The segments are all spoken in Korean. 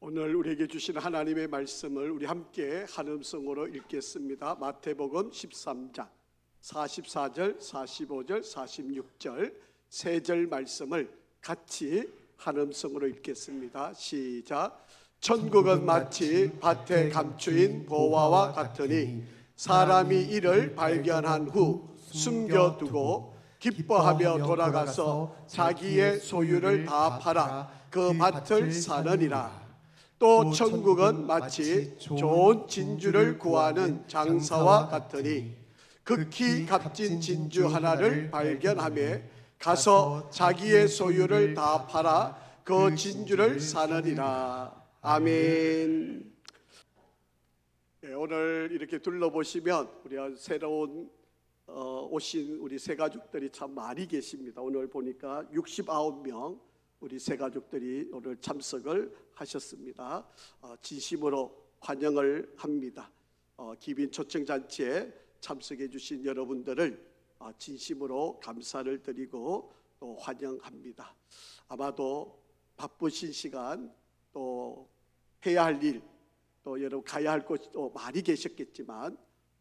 오늘 우리에게 주신 하나님의 말씀을 우리 함께 한 음성으로 읽겠습니다. 마태복음 13장 44절, 45절, 46절 세 절 말씀을 같이 한 음성으로 읽겠습니다. 시작. 천국은 마치 밭에 감추인 보화와 같으니 사람이 이를 발견한 후 숨겨두고 기뻐하며 돌아가서 자기의 소유를 다 팔아 그 밭을 사느니라. 또 천국은 마치 좋은 진주를 구하는 장사와 같으니 극히 값진 진주 하나를 발견하며 가서 자기의 소유를 다 팔아 그 진주를 사느니라. 아멘. 네, 오늘 이렇게 둘러보시면 우리가 새로운 오신 우리 새 가족들이 참 많이 계십니다. 오늘 보니까 69명 우리 새 가족들이 오늘 참석을 하셨습니다. 진심으로 환영을 합니다. 기빈 초청잔치에 참석해 주신 여러분들을 진심으로 감사를 드리고 또 환영합니다. 아마도 바쁘신 시간 또 해야 할 일 또 여러분 가야 할 곳도 많이 계셨겠지만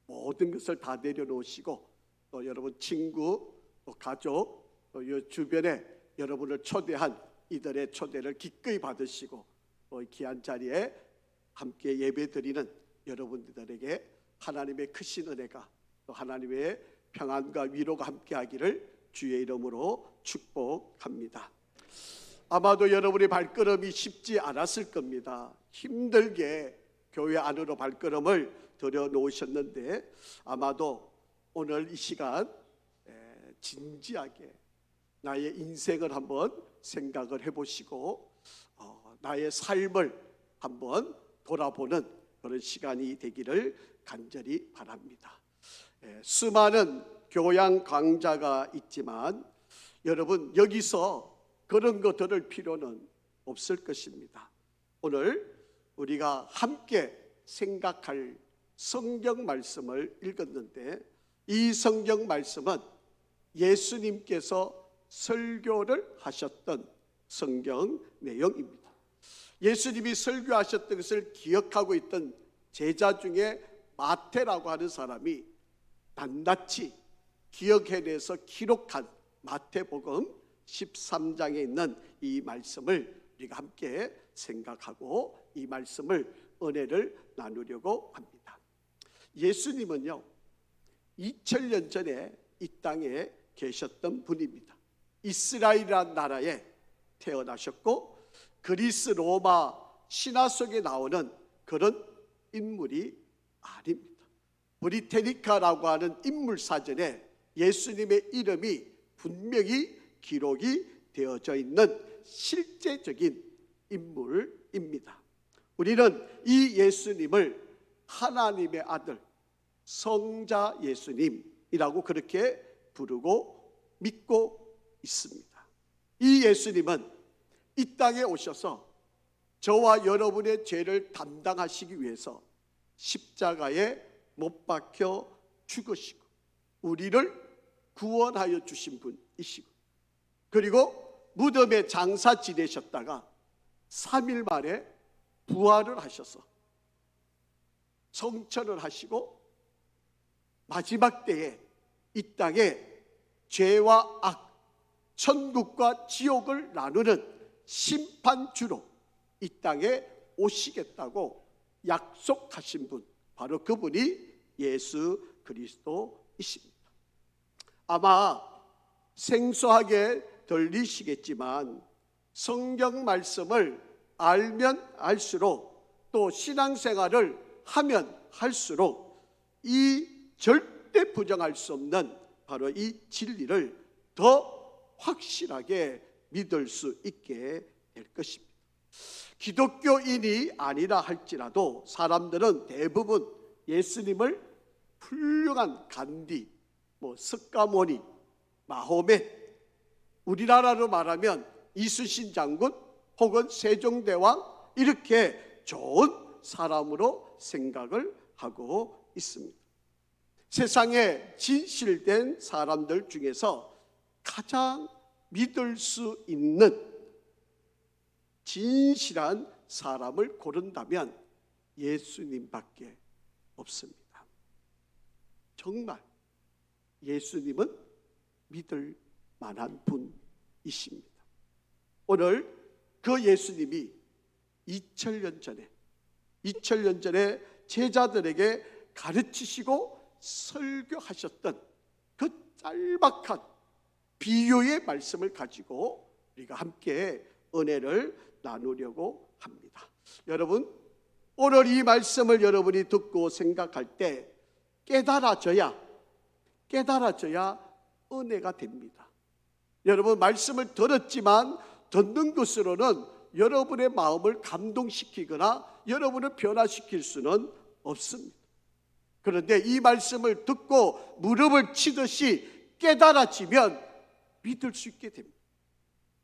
모든 것을 다 내려놓으시고 또 여러분 친구 또 가족 또 이 주변에 여러분을 초대한 이들의 초대를 기꺼이 받으시고 또 귀한 자리에 함께 예배드리는 여러분들에게 하나님의 크신 은혜가 또 하나님의 평안과 위로가 함께하기를 주의 이름으로 축복합니다. 아마도 여러분의 발걸음이 쉽지 않았을 겁니다. 힘들게 교회 안으로 발걸음을 들여놓으셨는데 아마도 오늘 이 시간 진지하게 나의 인생을 한번 생각을 해보시고 나의 삶을 한번 돌아보는 그런 시간이 되기를 간절히 바랍니다. 수많은 교양 강좌가 있지만 여러분 여기서 그런 거 들을 필요는 없을 것입니다. 오늘 우리가 함께 생각할 성경 말씀을 읽었는데 이 성경 말씀은 예수님께서 설교를 하셨던 성경 내용입니다. 예수님이 설교하셨던 것을 기억하고 있던 제자 중에 마태라고 하는 사람이 낱낱이 기억해내서 기록한 마태복음 13장에 있는 이 말씀을 우리가 함께 생각하고 이 말씀을 은혜를 나누려고 합니다. 예수님은요 2000년 전에 이 땅에 계셨던 분입니다. 이스라엘이라는 나라에 태어나셨고 그리스 로마 신화 속에 나오는 그런 인물이 아닙니다. 브리테니카라고 하는 인물 사전에 예수님의 이름이 분명히 기록이 되어져 있는 실제적인 인물입니다. 우리는 이 예수님을 하나님의 아들 성자 예수님이라고 그렇게 부르고 믿고 있습니다. 이 예수님은 이 땅에 오셔서 저와 여러분의 죄를 담당하시기 위해서 십자가에 못 박혀 죽으시고 우리를 구원하여 주신 분이시고 그리고 무덤에 장사 지내셨다가 3일 만에 부활을 하셔서 성천을 하시고 마지막 때에 이 땅에 죄와 악, 천국과 지옥을 나누는 심판주로 이 땅에 오시겠다고 약속하신 분, 바로 그분이 예수 그리스도이십니다. 아마 생소하게 들리시겠지만 성경 말씀을 알면 알수록 또 신앙생활을 하면 할수록 이 절대 부정할 수 없는 바로 이 진리를 더 확실하게 믿을 수 있게 될 것입니다. 기독교인이 아니라 할지라도 사람들은 대부분 예수님을 훌륭한 간디, 석가모니, 마호멧, 우리나라로 말하면 이순신 장군 혹은 세종대왕 이렇게 좋은 사람으로 생각을 하고 있습니다. 세상에 진실된 사람들 중에서 가장 믿을 수 있는 진실한 사람을 고른다면 예수님밖에 없습니다. 정말 예수님은 믿을 만한 분이십니다. 오늘 그 예수님이 2000년 전에 제자들에게 가르치시고 설교하셨던 그 짤막한 비유의 말씀을 가지고 우리가 함께 은혜를 나누려고 합니다. 여러분, 오늘 이 말씀을 여러분이 듣고 생각할 때 깨달아져야 은혜가 됩니다. 여러분, 말씀을 들었지만 듣는 것으로는 여러분의 마음을 감동시키거나 여러분을 변화시킬 수는 없습니다. 그런데 이 말씀을 듣고 무릎을 치듯이 깨달아지면 믿을 수 있게 됩니다.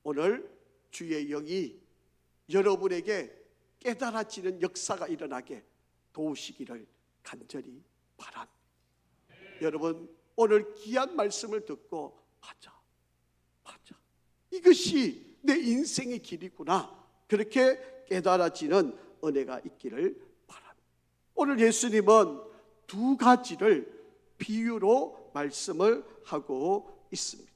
오늘 주의 영이 여러분에게 깨달아지는 역사가 일어나게 도우시기를 간절히 바랍니다. 여러분, 오늘 귀한 말씀을 듣고 맞아, 이것이 내 인생의 길이구나, 그렇게 깨달아지는 은혜가 있기를 바랍니다. 오늘 예수님은 두 가지를 비유로 말씀을 하고 있습니다.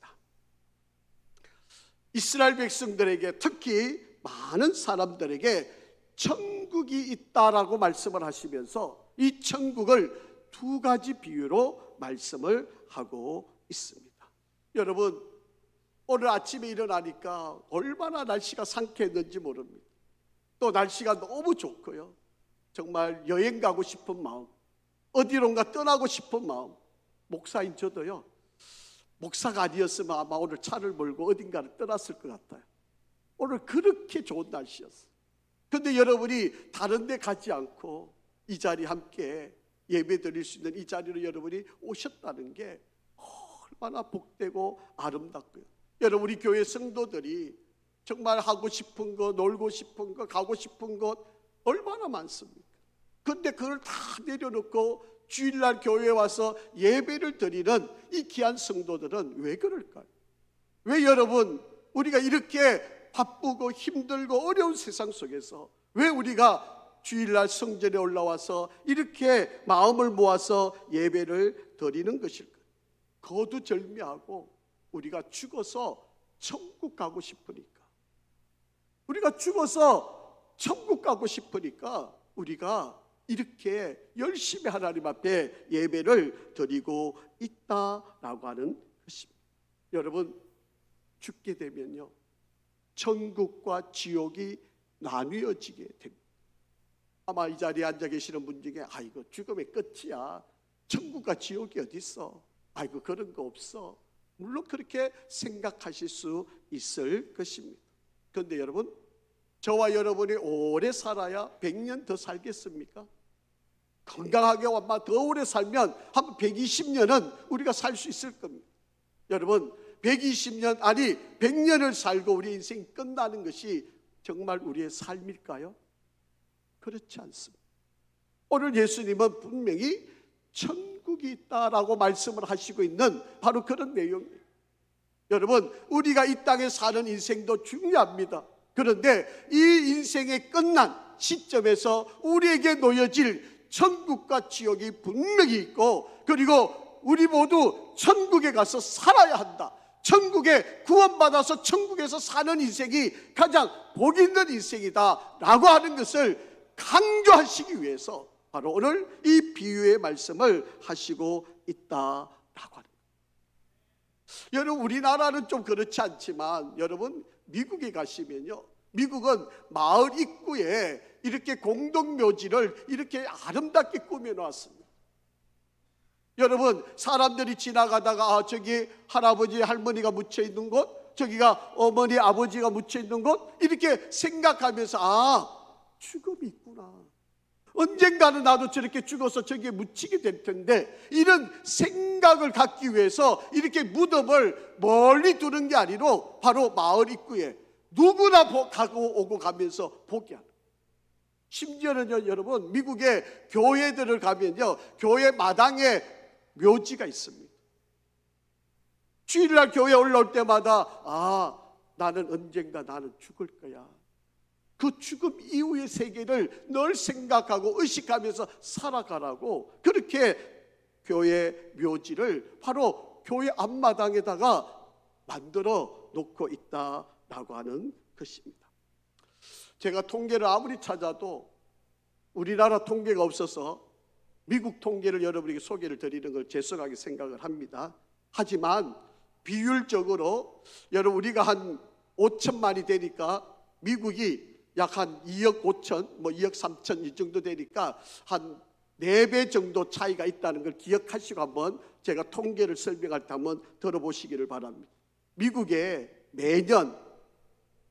이스라엘 백성들에게, 특히 많은 사람들에게 천국이 있다라고 말씀을 하시면서 이 천국을 두 가지 비유로 말씀을 하고 있습니다. 여러분, 오늘 아침에 일어나니까 얼마나 날씨가 상쾌했는지 모릅니다. 또 날씨가 너무 좋고요, 정말 여행 가고 싶은 마음, 어디론가 떠나고 싶은 마음. 목사인 저도요, 목사가 아니었으면 아마 오늘 차를 몰고 어딘가를 떠났을 것 같아요. 오늘 그렇게 좋은 날씨였어요. 그런데 여러분이 다른 데 가지 않고 이 자리 함께 예배 드릴 수 있는 이 자리로 여러분이 오셨다는 게 얼마나 복되고 아름답고요. 여러분, 우리 교회 성도들이 정말 하고 싶은 것, 놀고 싶은 것, 가고 싶은 것 얼마나 많습니까? 그런데 그걸 다 내려놓고 주일날 교회에 와서 예배를 드리는 이 귀한 성도들은 왜 그럴까요? 왜 여러분, 우리가 이렇게 바쁘고 힘들고 어려운 세상 속에서 왜 우리가 주일날 성전에 올라와서 이렇게 마음을 모아서 예배를 드리는 것일까요? 거두절미하고 우리가 죽어서 천국 가고 싶으니까, 우리가 죽어서 천국 가고 싶으니까 우리가 이렇게 열심히 하나님 앞에 예배를 드리고 있다라고 하는 것입니다. 여러분, 죽게 되면요, 천국과 지옥이 나뉘어지게 됩니다. 아마 이 자리에 앉아 계시는 분 중에 아이고, 죽음의 끝이야, 천국과 지옥이 어디 있어, 아이고 그런 거 없어, 물론 그렇게 생각하실 수 있을 것입니다. 그런데 여러분, 저와 여러분이 오래 살아야 100년 더 살겠습니까? 건강하게 아마 더 오래 살면 한 120년은 우리가 살 수 있을 겁니다. 여러분, 120년 아니 100년을 살고 우리 인생이 끝나는 것이 정말 우리의 삶일까요? 그렇지 않습니다. 오늘 예수님은 분명히 천국이 있다라고 말씀을 하시고 있는 바로 그런 내용이에요. 여러분, 우리가 이 땅에 사는 인생도 중요합니다. 그런데 이 인생의 끝난 시점에서 우리에게 놓여질 천국과 지옥이 분명히 있고, 그리고 우리 모두 천국에 가서 살아야 한다, 천국에 구원받아서 천국에서 사는 인생이 가장 복 있는 인생이다 라고 하는 것을 강조하시기 위해서 바로 오늘 이 비유의 말씀을 하시고 있다라고 하는 거예요. 여러분, 우리나라는 좀 그렇지 않지만 여러분, 미국에 가시면요, 미국은 마을 입구에 이렇게 공동묘지를 이렇게 아름답게 꾸며놨습니다. 여러분, 사람들이 지나가다가 저기 할아버지 할머니가 묻혀있는 곳, 저기가 어머니 아버지가 묻혀있는 곳, 이렇게 생각하면서 죽음이 있구나, 언젠가는 나도 저렇게 죽어서 저기에 묻히게 될 텐데, 이런 생각을 갖기 위해서 이렇게 무덤을 멀리 두는 게 아니라 바로 마을 입구에 누구나 가고 오고 가면서 보게 하는. 심지어는요, 여러분, 미국의 교회들을 가면요, 교회 마당에 묘지가 있습니다. 주일날 교회 올라올 때마다 나는 언젠가 나는 죽을 거야, 그 죽음 이후의 세계를 늘 생각하고 의식하면서 살아가라고 그렇게 교회 묘지를 바로 교회 앞마당에다가 만들어 놓고 있다라고 하는 것입니다. 제가 통계를 아무리 찾아도 우리나라 통계가 없어서 미국 통계를 여러분에게 소개를 드리는 걸 죄송하게 생각을 합니다. 하지만 비율적으로 여러분 우리가 한 5천만이 되니까 미국이 약 한 2억 5천, 2억 3천 이 정도 되니까 한 4배 정도 차이가 있다는 걸 기억하시고 한번 제가 통계를 설명할 때 한번 들어보시기를 바랍니다. 미국에 매년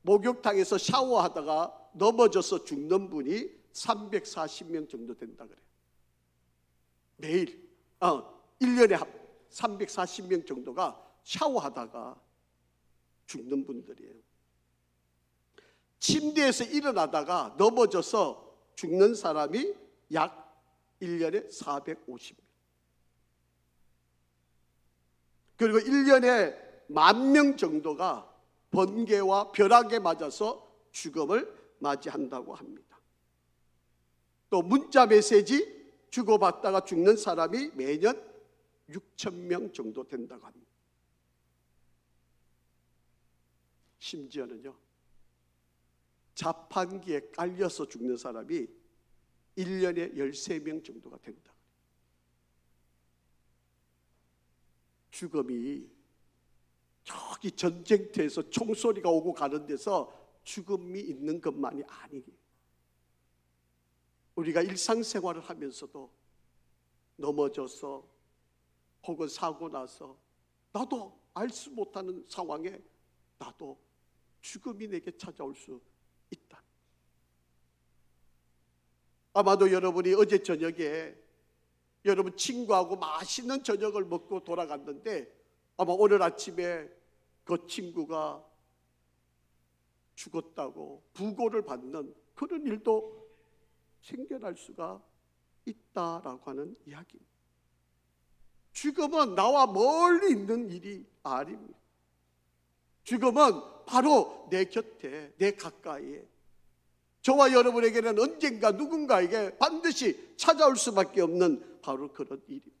목욕탕에서 샤워하다가 넘어져서 죽는 분이 340명 정도 된다 그래요. 매일 1년에 340명 정도가 샤워하다가 죽는 분들이에요. 침대에서 일어나다가 넘어져서 죽는 사람이 약 1년에 450명. 그리고 1년에 10,000명 정도가 번개와 벼락에 맞아서 죽음을 맞이한다고 합니다. 또 문자 메시지 주고받다가 죽는 사람이 매년 6,000명 정도 된다고 합니다. 심지어는요, 자판기에 깔려서 죽는 사람이 1년에 13명 정도가 된다. 죽음이 저기 전쟁터에서 총소리가 오고 가는 데서 죽음이 있는 것만이 아니에요. 우리가 일상생활을 하면서도 넘어져서 혹은 사고 나서 나도 알지 못하는 상황에 나도 죽음이 내게 찾아올 수 있다. 아마도 여러분이 어제 저녁에 여러분 친구하고 맛있는 저녁을 먹고 돌아갔는데 아마 오늘 아침에 그 친구가 죽었다고 부고를 받는 그런 일도 생겨날 수가 있다라고 하는 이야기입니다. 죽음은 나와 멀리 있는 일이 아닙니다. 죽음은 바로 내 곁에, 내 가까이에, 저와 여러분에게는 언젠가 누군가에게 반드시 찾아올 수밖에 없는 바로 그런 일입니다.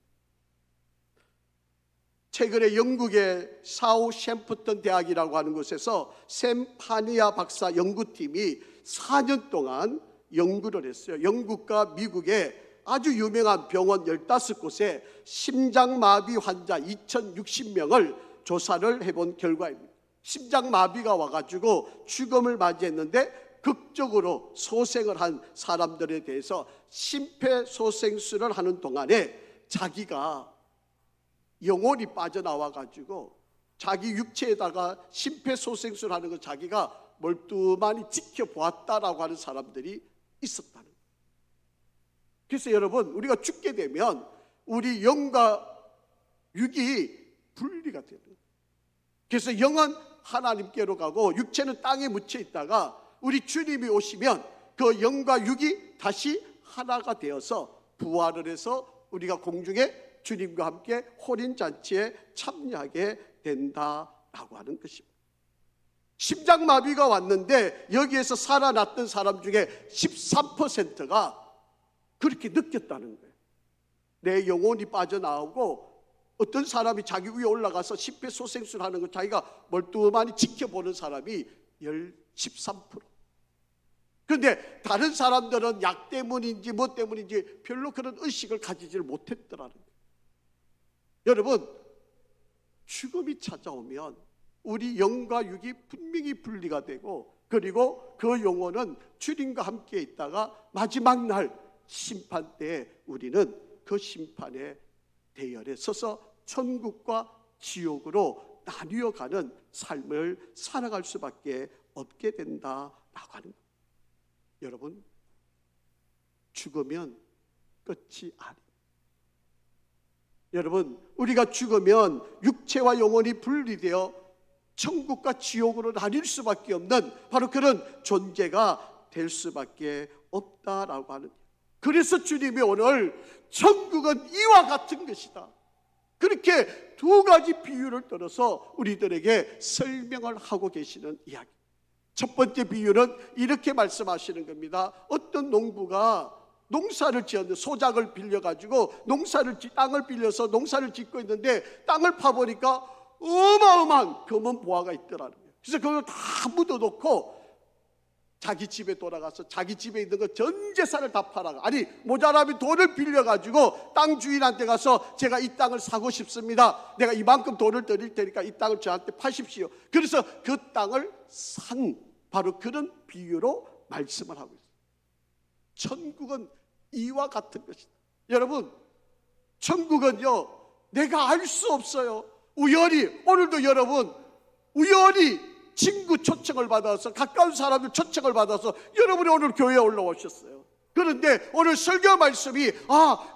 최근에 영국의 사우샘프턴 대학이라고 하는 곳에서 샘 파니아 박사 연구팀이 4년 동안 연구를 했어요. 영국과 미국의 아주 유명한 병원 15곳에 심장마비 환자 2,060명을 조사를 해본 결과입니다. 심장마비가 와가지고 죽음을 맞이했는데 극적으로 소생을 한 사람들에 대해서 심폐소생술을 하는 동안에 자기가 영혼이 빠져나와가지고 자기 육체에다가 심폐소생술 하는 걸 자기가 멀뚱하니 지켜보았다라고 하는 사람들이 있었다는 거예요. 그래서 여러분, 우리가 죽게 되면 우리 영과 육이 분리가 되는 거예요. 그래서 영은 하나님께로 가고 육체는 땅에 묻혀 있다가 우리 주님이 오시면 그 영과 육이 다시 하나가 되어서 부활을 해서 우리가 공중에 주님과 함께 혼인잔치에 참여하게 된다라고 하는 것입니다. 심장마비가 왔는데 여기에서 살아났던 사람 중에 13%가 그렇게 느꼈다는 거예요. 내 영혼이 빠져나오고 어떤 사람이 자기 위에 올라가서 심폐소생술 하는 거 자기가 멀뚱하니 지켜보는 사람이 13%. 그런데 다른 사람들은 약 때문인지 뭐 때문인지 별로 그런 의식을 가지지를 못했더라는 거예요. 여러분, 죽음이 찾아오면 우리 영과 육이 분명히 분리가 되고 그리고 그 영혼은 주님과 함께 있다가 마지막 날 심판 때에 우리는 그 심판의 대열에 서서 천국과 지옥으로 나뉘어 가는 삶을 살아갈 수밖에 없게 된다라고 하는 거예요. 여러분, 죽으면 끝이 아닙니다. 여러분, 우리가 죽으면 육체와 영혼이 분리되어 천국과 지옥으로 나뉠 수밖에 없는 바로 그런 존재가 될 수밖에 없다라고 하는 거예요. 그래서 주님이 오늘 천국은 이와 같은 것이다, 그렇게 두 가지 비유를 들어서 우리들에게 설명을 하고 계시는 이야기. 첫 번째 비유는 이렇게 말씀하시는 겁니다. 어떤 농부가 농사를 지었는데 소작을 빌려가지고 땅을 빌려서 농사를 짓고 있는데 땅을 파보니까 어마어마한 검은 보화가 있더라는 거예요. 그래서 그걸 다 묻어놓고 자기 집에 돌아가서 자기 집에 있는 거 전 재산을 다 팔아가, 아니 모자라면 돈을 빌려가지고 땅 주인한테 가서 제가 이 땅을 사고 싶습니다, 내가 이만큼 돈을 드릴 테니까 이 땅을 저한테 파십시오. 그래서 그 땅을 산 바로 그런 비유로 말씀을 하고 있어요. 천국은 이와 같은 것이다. 여러분, 천국은요 내가 알 수 없어요. 우연히, 오늘도 여러분 우연히 친구 초청을 받아서, 가까운 사람들 초청을 받아서 여러분이 오늘 교회에 올라오셨어요. 그런데 오늘 설교 말씀이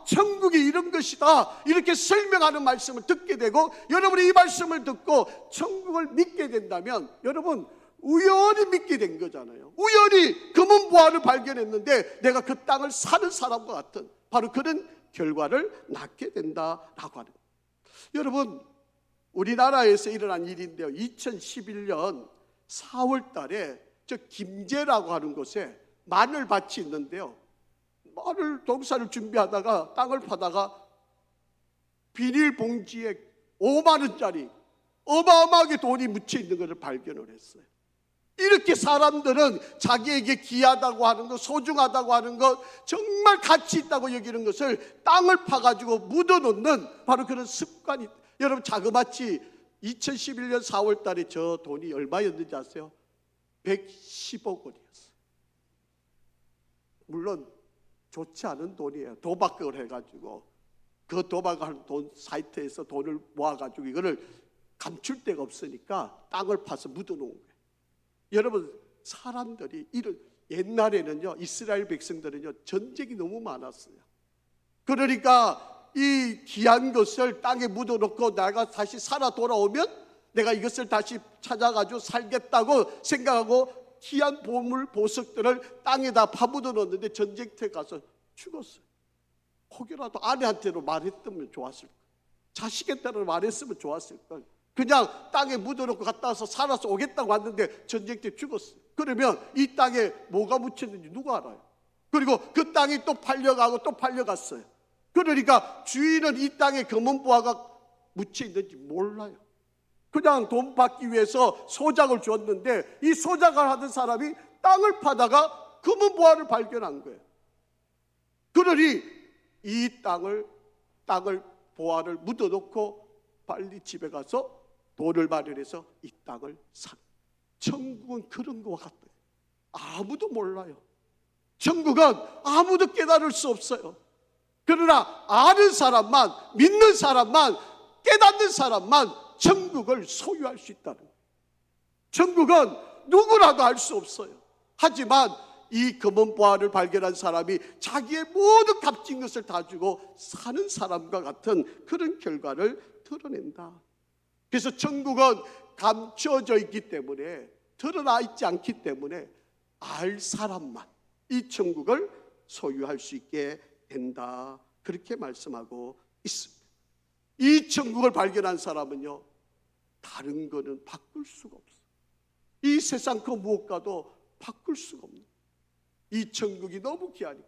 천국이 이런 것이다 이렇게 설명하는 말씀을 듣게 되고, 여러분이 이 말씀을 듣고 천국을 믿게 된다면 여러분 우연히 믿게 된 거잖아요. 우연히 금은 보화를 발견했는데 내가 그 땅을 사는 사람과 같은 바로 그런 결과를 낳게 된다라고 하는 거예요. 여러분, 우리나라에서 일어난 일인데요, 2011년 4월 달에 저 김제라고 하는 곳에 마늘밭이 있는데요, 마늘 농사를 준비하다가 땅을 파다가 비닐봉지에 5만 원짜리 어마어마하게 돈이 묻혀 있는 것을 발견을 했어요. 이렇게 사람들은 자기에게 귀하다고 하는 것, 소중하다고 하는 것, 정말 가치 있다고 여기는 것을 땅을 파가지고 묻어놓는 바로 그런 습관이, 여러분 자그마치 2011년 4월 달에 저 돈이 얼마였는지 아세요? 110억 원이었어요. 물론 좋지 않은 돈이에요. 도박을 해가지고 그 도박하는 돈 사이트에서 돈을 모아가지고 이거를 감출 데가 없으니까 땅을 파서 묻어놓은 거예요. 여러분, 사람들이 옛날에는요, 이스라엘 백성들은요 전쟁이 너무 많았어요. 그러니까 이 귀한 것을 땅에 묻어놓고 내가 다시 살아 돌아오면 내가 이것을 다시 찾아가지고 살겠다고 생각하고 귀한 보물 보석들을 땅에다 파묻어 놓는데 전쟁터에 가서 죽었어요. 혹여라도 아내한테도 말했으면 좋았을 거예요. 자식한테도 말했으면 좋았을 거예요. 그냥 땅에 묻어놓고 갔다 와서 살아서 오겠다고 왔는데 전쟁 때 죽었어요. 그러면 이 땅에 뭐가 묻혔는지 누가 알아요? 그리고 그 땅이 또 팔려가고 또 팔려갔어요. 그러니까 주인은 이 땅에 검은 보화가 묻혀 있는지 몰라요. 그냥 돈 받기 위해서 소작을 줬는데 이 소작을 하던 사람이 땅을 파다가 검은 보화를 발견한 거예요. 그러니 이 땅을 보화를 묻어놓고 빨리 집에 가서 돈을 마련해서 이 땅을 산. 천국은 그런 것과 같아요. 아무도 몰라요. 천국은 아무도 깨달을 수 없어요. 그러나 아는 사람만, 믿는 사람만, 깨닫는 사람만 천국을 소유할 수 있다는 거예요. 천국은 누구라도 알 수 없어요. 하지만 이 검은 보화를 발견한 사람이 자기의 모든 값진 것을 다 주고 사는 사람과 같은 그런 결과를 드러낸다. 그래서 천국은 감춰져 있기 때문에, 드러나 있지 않기 때문에 알 사람만 이 천국을 소유할 수 있게 된다. 그렇게 말씀하고 있습니다. 이 천국을 발견한 사람은요, 다른 거는 바꿀 수가 없어요. 이 세상 그 무엇과도 바꿀 수가 없는, 이 천국이 너무 귀하니까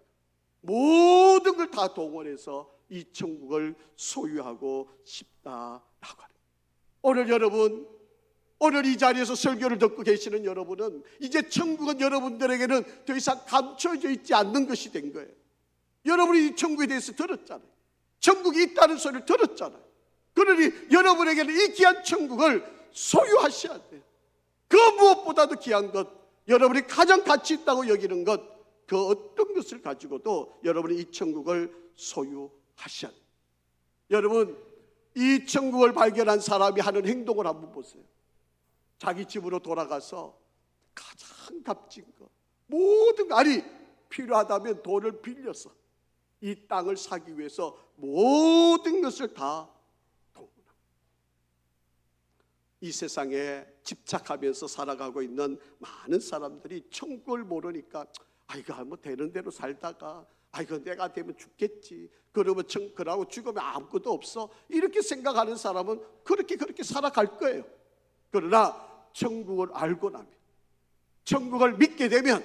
모든 걸 다 동원해서 이 천국을 소유하고 싶다라고 하는. 오늘 여러분, 오늘 이 자리에서 설교를 듣고 계시는 여러분은 이제 천국은 여러분들에게는 더 이상 감춰져 있지 않는 것이 된 거예요. 여러분이 이 천국에 대해서 들었잖아요. 천국이 있다는 소리를 들었잖아요. 그러니 여러분에게는 이 귀한 천국을 소유하셔야 돼요. 그 무엇보다도 귀한 것, 여러분이 가장 가치 있다고 여기는 것, 그 어떤 것을 가지고도 여러분이 이 천국을 소유하셔야 돼요. 여러분, 이 천국을 발견한 사람이 하는 행동을 한번 보세요. 자기 집으로 돌아가서 가장 값진 것, 모든 거, 아니 필요하다면 돈을 빌려서 이 땅을 사기 위해서 모든 것을 다 동원합니다. 이 세상에 집착하면서 살아가고 있는 많은 사람들이 천국을 모르니까 이거 뭐 되는 대로 살다가 이거 내가 되면 죽겠지, 그러면 그러고 죽으면 아무것도 없어, 이렇게 생각하는 사람은 그렇게 살아갈 거예요. 그러나 천국을 알고 나면, 천국을 믿게 되면,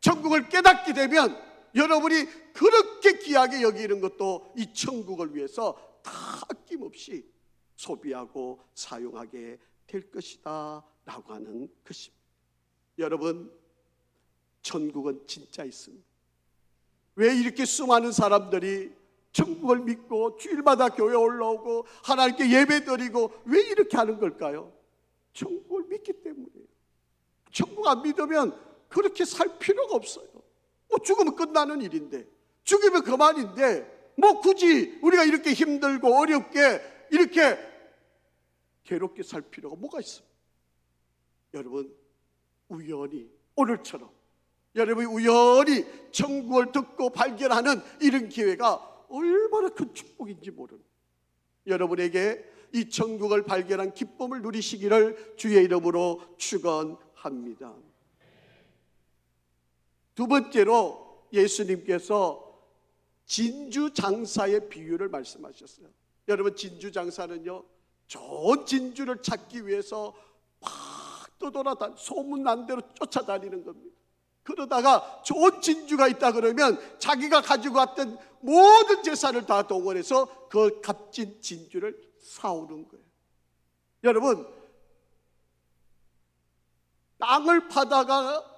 천국을 깨닫게 되면 여러분이 그렇게 귀하게 여기는 것도 이 천국을 위해서 다 아낌없이 소비하고 사용하게 될 것이다 라고 하는 것입니다. 여러분, 천국은 진짜 있습니다. 왜 이렇게 수많은 사람들이 천국을 믿고 주일마다 교회 올라오고 하나님께 예배드리고 왜 이렇게 하는 걸까요? 천국을 믿기 때문이에요. 천국 안 믿으면 그렇게 살 필요가 없어요. 뭐 죽으면 끝나는 일인데, 죽으면 그만인데 뭐 굳이 우리가 이렇게 힘들고 어렵게 이렇게 괴롭게 살 필요가 뭐가 있습니까? 여러분, 우연히 오늘처럼 여러분이 우연히 천국을 듣고 발견하는 이런 기회가 얼마나 큰 축복인지 모르는, 여러분에게 이 천국을 발견한 기쁨을 누리시기를 주의 이름으로 축원합니다. 두 번째로 예수님께서 진주장사의 비유를 말씀하셨어요. 여러분, 진주장사는요, 좋은 진주를 찾기 위해서 막 떠돌아다니 소문난 대로 쫓아다니는 겁니다. 그러다가 좋은 진주가 있다 그러면 자기가 가지고 왔던 모든 재산을 다 동원해서 그 값진 진주를 사오는 거예요. 여러분, 땅을 파다가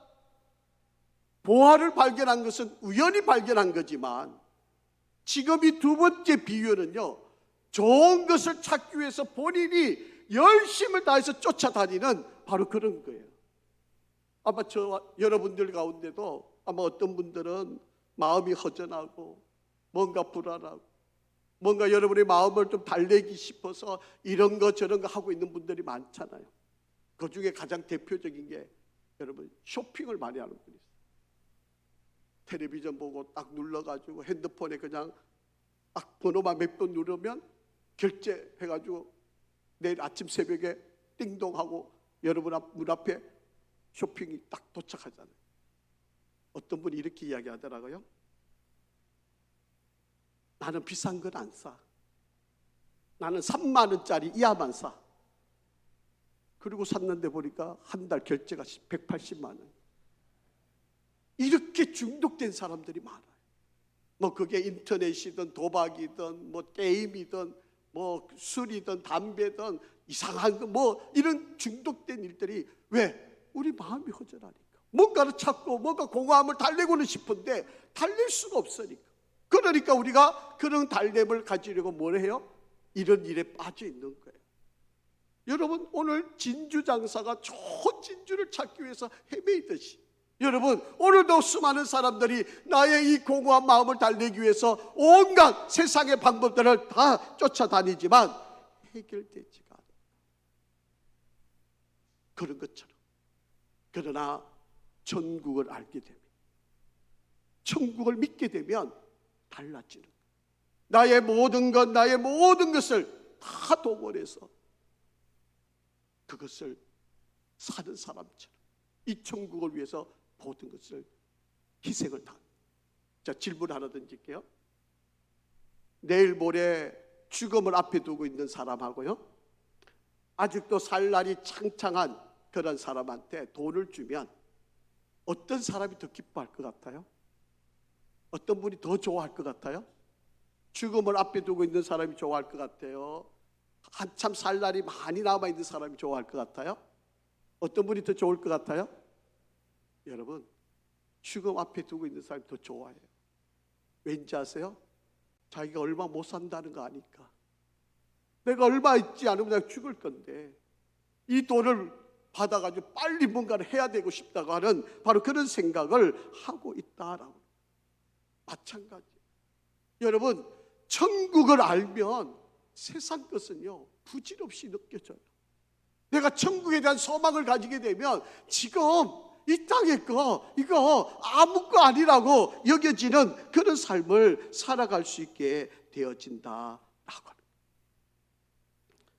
보화를 발견한 것은 우연히 발견한 거지만, 지금 이 두 번째 비유는요, 좋은 것을 찾기 위해서 본인이 열심을 다해서 쫓아다니는 바로 그런 거예요. 아마 여러분들 가운데도 아마 어떤 분들은 마음이 허전하고 뭔가 불안하고 뭔가 여러분의 마음을 좀 달래기 싶어서 이런 거 저런 거 하고 있는 분들이 많잖아요. 그 중에 가장 대표적인 게 여러분, 쇼핑을 많이 하는 분이 있어요. 텔레비전 보고 딱 눌러가지고 핸드폰에 그냥 딱 번호만 몇 번 누르면 결제해가지고 내일 아침 새벽에 띵동하고 여러분 문 앞에 쇼핑이 딱 도착하잖아요. 어떤 분이 이렇게 이야기하더라고요. 나는 비싼 건 안 사. 나는 3만 원짜리 이하만 사. 그리고 샀는데 보니까 한 달 결제가 180만 원. 이렇게 중독된 사람들이 많아요. 뭐 그게 인터넷이든 도박이든 뭐 게임이든 뭐 술이든 담배든 이상한 거 뭐 이런 중독된 일들이, 왜? 우리 마음이 허전하니까. 뭔가를 찾고 뭔가 공허함을 달래고는 싶은데 달랠 수가 없으니까. 그러니까 우리가 그런 달램을 가지려고 뭘 해요? 이런 일에 빠져 있는 거예요. 여러분, 오늘 진주 장사가 좋은 진주를 찾기 위해서 헤매이듯이, 여러분, 오늘도 수많은 사람들이 나의 이 공허한 마음을 달래기 위해서 온갖 세상의 방법들을 다 쫓아다니지만 해결되지가 않아요. 그런 것처럼, 그러나 천국을 알게 되면, 천국을 믿게 되면 달라지는 거예요. 나의 모든 것, 나의 모든 것을 다 동원해서 그것을 사는 사람처럼 이 천국을 위해서 모든 것을 희생을 다. 자, 질문 하나 던질게요. 내일 모레 죽음을 앞에 두고 있는 사람하고요, 아직도 살 날이 창창한 그런 사람한테 돈을 주면 어떤 사람이 더 기뻐할 것 같아요? 어떤 분이 더 좋아할 것 같아요? 죽음을 앞에 두고 있는 사람이 좋아할 것 같아요? 한참 살 날이 많이 남아있는 사람이 좋아할 것 같아요? 어떤 분이 더 좋을 것 같아요? 여러분, 죽음 앞에 두고 있는 사람이 더 좋아해요. 왠지 아세요? 자기가 얼마 못 산다는 거 아니까. 내가 얼마 있지 않으면 내가 죽을 건데 이 돈을 받아가지고 빨리 뭔가를 해야 되고 싶다고 하는 바로 그런 생각을 하고 있다라고. 마찬가지. 여러분, 천국을 알면 세상 것은요 부질없이 느껴져요. 내가 천국에 대한 소망을 가지게 되면 지금 이 땅의 거 이거 아무 거 아니라고 여겨지는 그런 삶을 살아갈 수 있게 되어진다라고 합니다.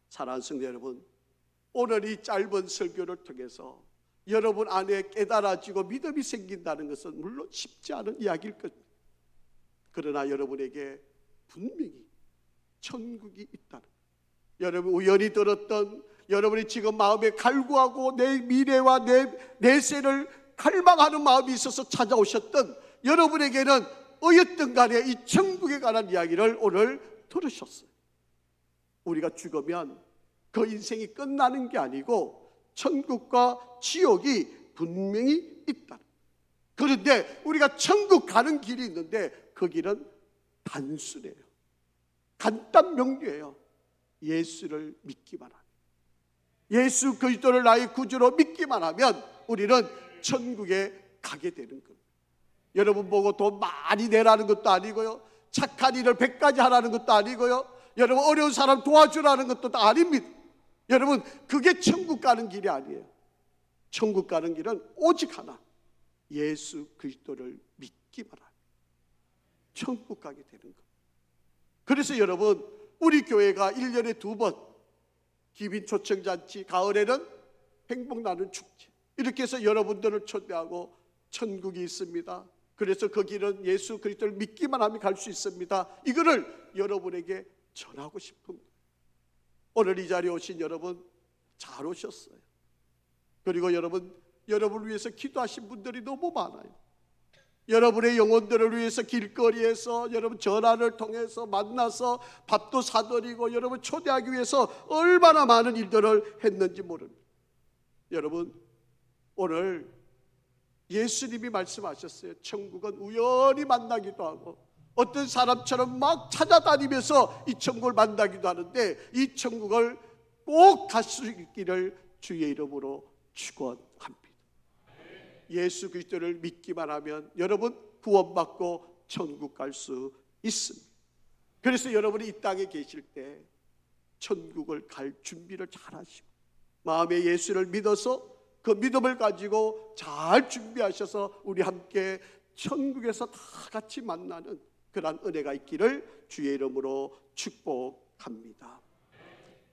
사랑하는 성도 여러분, 오늘 이 짧은 설교를 통해서 여러분 안에 깨달아지고 믿음이 생긴다는 것은 물론 쉽지 않은 이야기일 겁니다. 그러나 여러분에게 분명히 천국이 있다는, 여러분 우연히 들었던 여러분이 지금 마음에 갈구하고 내 미래와 내 내세를 갈망하는 마음이 있어서 찾아오셨던 여러분에게는 어쨌든 간에 이 천국에 관한 이야기를 오늘 들으셨어요. 우리가 죽으면 그 인생이 끝나는 게 아니고 천국과 지옥이 분명히 있다. 그런데 우리가 천국 가는 길이 있는데 그 길은 단순해요. 간단 명료해요. 예수를 믿기만 하면, 예수 그리스도를 나의 구주로 믿기만 하면 우리는 천국에 가게 되는 겁니다. 여러분 보고 돈 많이 내라는 것도 아니고요, 착한 일을 100가지 하라는 것도 아니고요, 여러분 어려운 사람 도와주라는 것도 아닙니다. 여러분 그게 천국 가는 길이 아니에요. 천국 가는 길은 오직 하나, 예수 그리스도를 믿기만 하면 천국 가게 되는 겁니다. 그래서 여러분 우리 교회가 1년에 2번 기빈 초청잔치, 가을에는 행복 나눔 축제, 이렇게 해서 여러분들을 초대하고 천국이 있습니다. 그래서 그 길은 예수 그리스도를 믿기만 하면 갈 수 있습니다. 이거를 여러분에게 전하고 싶습니다. 오늘 이 자리에 오신 여러분 잘 오셨어요. 그리고 여러분을 위해서 기도하신 분들이 너무 많아요. 여러분의 영혼들을 위해서 길거리에서 여러분 전화를 통해서 만나서 밥도 사드리고 여러분 초대하기 위해서 얼마나 많은 일들을 했는지 모릅니다. 여러분 오늘 예수님이 말씀하셨어요. 천국은 우연히 만나기도 하고 어떤 사람처럼 막 찾아다니면서 이 천국을 만나기도 하는데 이 천국을 꼭 갈 수 있기를 주의 이름으로 축원합니다. 예수 그리스도를 믿기만 하면 여러분 구원받고 천국 갈 수 있습니다. 그래서 여러분이 이 땅에 계실 때 천국을 갈 준비를 잘 하시고 마음에 예수를 믿어서 그 믿음을 가지고 잘 준비하셔서 우리 함께 천국에서 다 같이 만나는 그런 은혜가 있기를 주의 이름으로 축복합니다.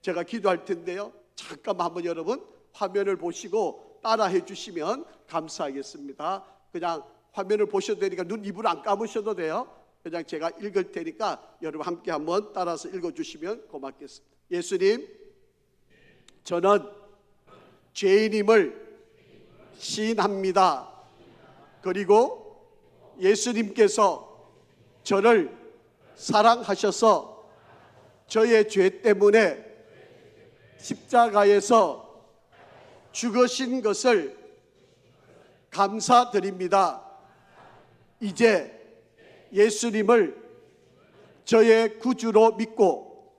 제가 기도할 텐데요, 잠깐 한번 여러분 화면을 보시고 따라해 주시면 감사하겠습니다. 그냥 화면을 보셔도 되니까 눈, 입을 안 감으셔도 돼요. 그냥 제가 읽을 테니까 여러분 함께 한번 따라서 읽어주시면 고맙겠습니다. 예수님, 저는 죄인임을 시인합니다. 그리고 예수님께서 저를 사랑하셔서 저의 죄 때문에 십자가에서 죽으신 것을 감사드립니다. 이제 예수님을 저의 구주로 믿고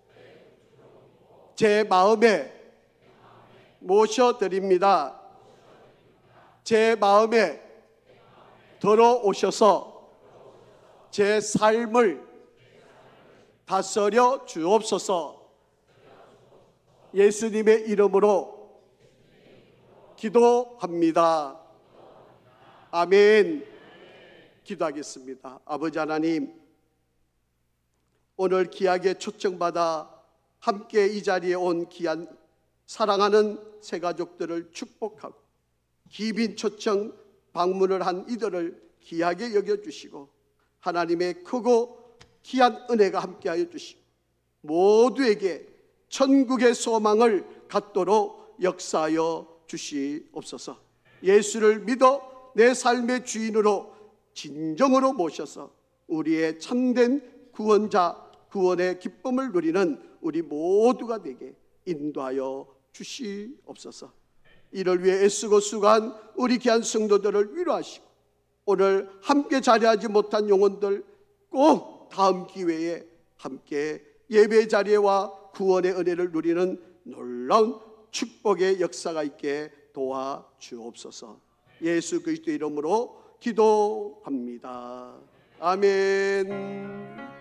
제 마음에 모셔드립니다. 제 마음에 들어오셔서 제 삶을 다스려 주옵소서. 예수님의 이름으로 기도합니다. 아멘. 기도하겠습니다. 아버지 하나님, 오늘 귀하게 초청받아 함께 이 자리에 온 귀한 사랑하는 새 가족들을 축복하고 기빈 초청 방문을 한 이들을 귀하게 여겨주시고 하나님의 크고 귀한 은혜가 함께하여 주시고 모두에게 천국의 소망을 갖도록 역사하여 주시옵소서. 예수를 믿어 내 삶의 주인으로 진정으로 모셔서 우리의 참된 구원자, 구원의 기쁨을 누리는 우리 모두가 되게 인도하여 주시옵소서. 이를 위해 애쓰고 수고한 우리 귀한 성도들을 위로하시고 오늘 함께 자리하지 못한 영혼들 꼭 다음 기회에 함께 예배 자리와 구원의 은혜를 누리는 놀라운 축복의 역사가 있게 도와주옵소서. 예수 그리스도 이름으로 기도합니다. 아멘.